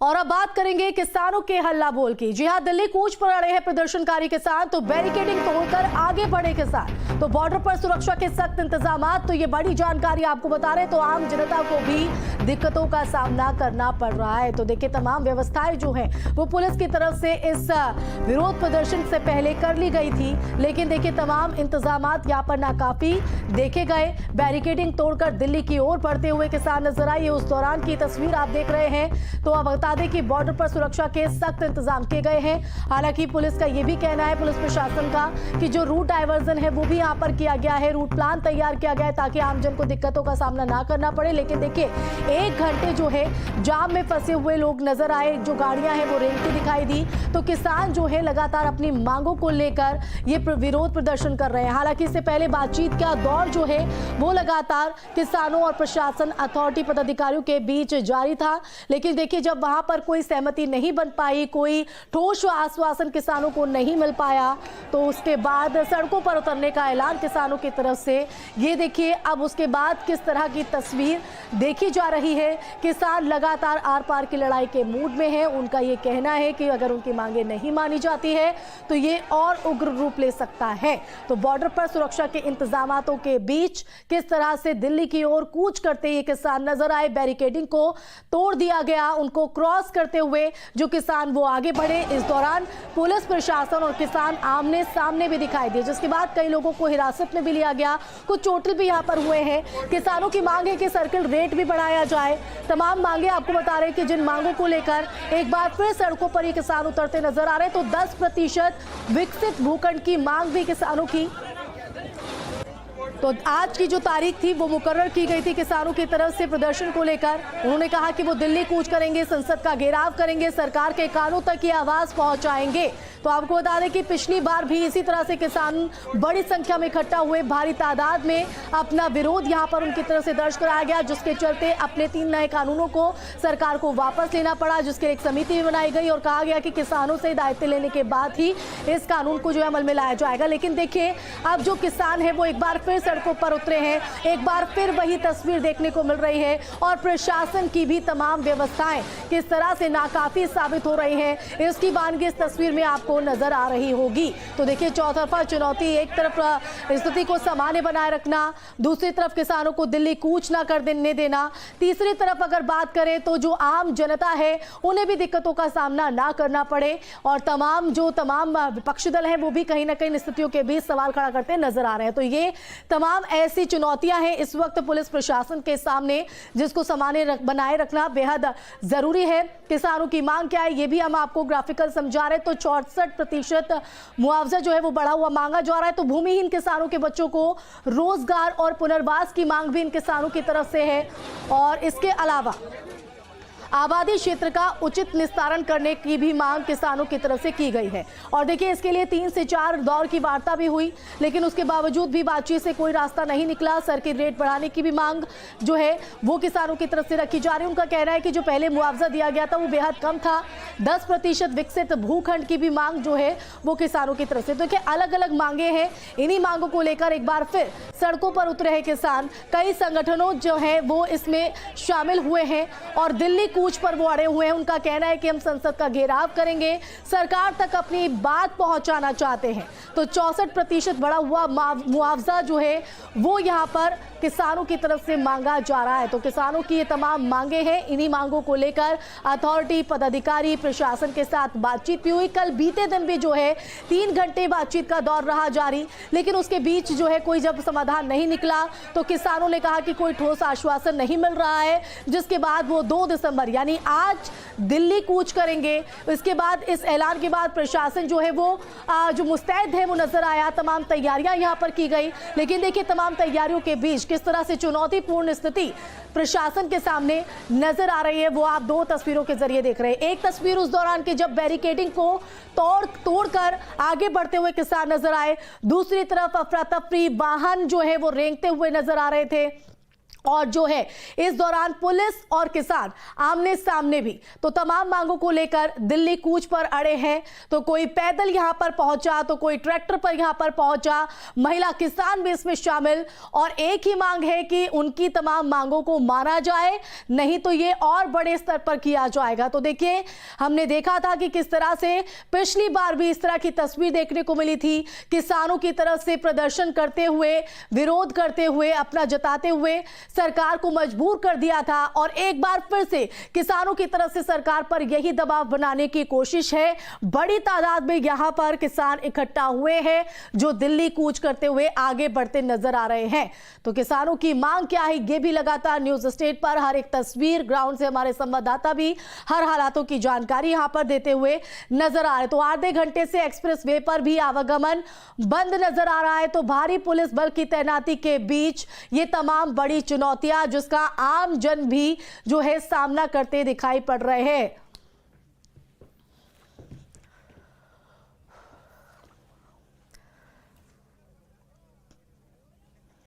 और अब बात करेंगे किसानों के हल्ला बोल की। जी हां, दिल्ली कूच पर अड़े हैं प्रदर्शनकारी किसान, तो बैरिकेडिंग तोड़कर आगे बढ़े किसान। तो बॉर्डर पर सुरक्षा के सख्त इंतजाम, तो ये बड़ी जानकारी आपको बता रहे हैं। तो आम जनता को भी दिक्कतों का सामना करना पड़ रहा है। तो देखिए, तमाम व्यवस्थाएं जो है वो पुलिस की तरफ से इस विरोध प्रदर्शन से पहले कर ली गई थी, लेकिन देखिए तमाम इंतजाम यहाँ पर नाकाफी देखे गए। बैरिकेडिंग तोड़कर दिल्ली की ओर बढ़ते हुए किसान नजर आए। उस दौरान की तस्वीर आप देख रहे हैं। तो अब बता दें कि बॉर्डर पर सुरक्षा के सख्त इंतजाम किए गए हैं। हालांकि पुलिस का यह भी कहना है, पुलिस प्रशासन का, कि जो रूट डाइवर्जन है वो भी यहाँ पर किया गया है, रूट प्लान तैयार किया गया है ताकि आमजन को दिक्कतों का सामना ना करना पड़े। लेकिन देखिए, 1 घंटे जो है जाम में फंसे हुए लोग नजर आए, जो गाड़ियां हैं वो रेंगती दिखाई दी। तो किसान जो है लगातार अपनी मांगों को लेकर ये विरोध प्रदर्शन कर रहे हैं। हालांकि इससे पहले बातचीत का दौर जो है वो लगातार किसानों और प्रशासन अथॉरिटी पदाधिकारियों के बीच जारी था। लेकिन देखिए, जब वहां पर कोई सहमति नहीं बन पाई, कोई ठोस आश्वासन किसानों को नहीं मिल पाया, तो उसके बाद सड़कों पर उतरने का ऐलान किसानों की तरफ से। ये देखिए, अब उसके बाद किस तरह की तस्वीर देखी जा रही है। किसान लगातार आर पार की लड़ाई के मूड में है। उनका ये कहना है कि अगर उनकी मांगे नहीं मानी जाती है तो ये और उग्र रूप ले सकता है। तो बॉर्डर पर सुरक्षा के इंतजामातों के बीच किस तरह से दिल्ली की ओर कूच करते ये किसान नजर आए। बैरिकेडिंग को तोड़ दिया गया, उनको क्रॉस करते हुए जो किसान वो आगे बढ़े। इस दौरान पुलिस प्रशासन और किसान आमने सामने भी दिखाई दिए, जिसके बाद कई लोगों को हिरासत में भी लिया गया। कुछ चोटिल भी यहाँ पर हुए हैं। किसानों की मांग है कि सर्किल रेट भी बढ़ाया जाए। तमाम मांगे आपको बता रहे हैं कि जिन मांगों को लेकर एक बार फिर सड़कों पर ये किसान उतरते नजर आ रहे हैं। तो 10% विकसित भूखंड की मांग भी किसानों की। तो आज की जो तारीख थी वो मुकर्रर की गई थी किसानों की तरफ से प्रदर्शन को लेकर। उन्होंने कहा कि वो दिल्ली कूच करेंगे, संसद का घेराव करेंगे, सरकार के कानों तक ये आवाज पहुंचाएंगे। तो आपको बता दें कि पिछली बार भी इसी तरह से किसान बड़ी संख्या में इकट्ठा हुए, भारी तादाद में अपना विरोध यहाँ पर उनकी तरफ से दर्ज कराया गया, जिसके चलते अपने 3 नए कानूनों को सरकार को वापस लेना पड़ा, जिसके एक समिति भी बनाई गई और कहा गया कि किसानों से दायित्व लेने के बाद ही इस कानून को जो है अमल में लाया जाएगा। लेकिन देखिए, अब जो किसान है वो एक बार फिर सड़कों पर उतरे हैं। एक बार फिर वही तस्वीर देखने को मिल रही है और प्रशासन की भी तमाम व्यवस्थाएं किस तरह से नाकाफी साबित हो रही हैं, इसकी वानगी इस तस्वीर में आपको नजर आ रही होगी। तो देखिए, चौतरफा चुनौती, एक तरफ स्थिति को सामान्य बनाए रखना, दूसरी तरफ किसानों को दिल्ली कूच ना कर देना, तीसरी तरफ अगर बात करें तो जो आम जनता है उन्हें भी दिक्कतों का सामना ना करना पड़े। और तमाम विपक्षी दल हैं वो भी कहीं ना कहीं स्थितियों के बीच सवाल खड़ा करते नजर आ रहे हैं। तो ये तमाम ऐसी चुनौतियां हैं इस वक्त पुलिस प्रशासन के सामने, जिसको सामान्य बनाए रखना बेहद जरूरी है। किसानों की मांग क्या है ये भी हम आपको ग्राफिकल समझा रहे हैं। तो 64% मुआवजा जो है वो बढ़ा हुआ मांगा जा रहा है। तो भूमिहीन किसानों के बच्चों को रोजगार और पुनर्वास की मांग भी इन किसानों की तरफ से है। और इसके अलावा आबादी क्षेत्र का उचित निस्तारण करने की भी मांग किसानों की तरफ से की गई है। और देखिए, इसके लिए 3 से 4 दौर की वार्ता भी हुई, लेकिन उसके बावजूद भी बातचीत से कोई रास्ता नहीं निकला। सर्किल रेट बढ़ाने की भी मांग जो है वो किसानों की तरफ से रखी जा रही है। उनका कहना है कि जो पहले मुआवजा दिया गया था वो बेहद कम था। 10% विकसित भूखंड की भी मांग जो है वो किसानों की तरफ से। देखिए, अलग अलग मांगे हैं। इन्हीं मांगों को लेकर एक बार फिर सड़कों पर उतरे हैं किसान। कई संगठनों जो है वो इसमें शामिल हुए हैं और दिल्ली कूच पर वो अड़े हुए हैं। उनका कहना है कि हम संसद का घेराव करेंगे, सरकार तक अपनी बात पहुंचाना चाहते हैं। तो 64% बढ़ा हुआ मुआवजा जो है वो यहां पर किसानों की तरफ से मांगा जा रहा है। तो किसानों की ये तमाम मांगे हैं। इन्हीं मांगों को लेकर अथॉरिटी पदाधिकारी प्रशासन के साथ बातचीत भी हुई। कल बीते दिन भी जो है 3 घंटे बातचीत का दौर रहा जारी, लेकिन उसके बीच जो है कोई जब समाधान नहीं निकला तो किसानों ने कहा कि कोई ठोस आश्वासन नहीं मिल रहा है, जिसके बाद वो 2 दिसंबर यानी आज दिल्ली कूच करेंगे। इसके बाद, इस ऐलान के बाद प्रशासन जो है वो जो मुस्तैद है वो नजर आया। तमाम तैयारियां यहां पर की गई। लेकिन देखिए, तमाम तैयारियों के बीच किस तरह से चुनौतीपूर्ण स्थिति प्रशासन के सामने नजर आ रही है वो आप 2 तस्वीरों के जरिए देख रहे हैं। एक तस्वीर उस दौरान की जब बैरिकेडिंग को तोड़कर आगे बढ़ते हुए किसान नजर आए, दूसरी तरफ अफरा तफरी, वाहन जो है वो रेंगते हुए नजर आ रहे थे। और जो है इस दौरान पुलिस और किसान आमने सामने भी। तो तमाम मांगों को लेकर दिल्ली कूच पर अड़े हैं। तो कोई पैदल यहां पर पहुंचा, तो कोई ट्रैक्टर पर यहां पर पहुंचा, महिला किसान भी इसमें शामिल। और एक ही मांग है कि उनकी तमाम मांगों को माना जाए, नहीं तो ये और बड़े स्तर पर किया जाएगा। तो देखिए, हमने देखा था कि किस तरह से पिछली बार भी इस तरह की तस्वीर देखने को मिली थी, किसानों की तरफ से प्रदर्शन करते हुए, विरोध करते हुए, अपना जताते हुए सरकार को मजबूर कर दिया था। और एक बार फिर से किसानों की तरफ से सरकार पर यही दबाव बनाने की कोशिश है। बड़ी तादाद में यहां पर किसान इकट्ठा हुए हैं जो दिल्ली कूच करते हुए आगे बढ़ते नजर आ रहे हैं। तो किसानों की मांग क्या है, ये भी लगातार न्यूज स्टेट पर हर एक तस्वीर ग्राउंड से हमारे संवाददाता भी हर हालातों की जानकारी यहां पर देते हुए नजर आ रहे। तो आधे घंटे से एक्सप्रेस वे पर भी आवागमन बंद नजर आ रहा है। तो भारी पुलिस बल की तैनाती के बीच ये तमाम बड़ी चुनौतियां जिसका आम जन भी जो है सामना करते दिखाई पड़ रहे हैं।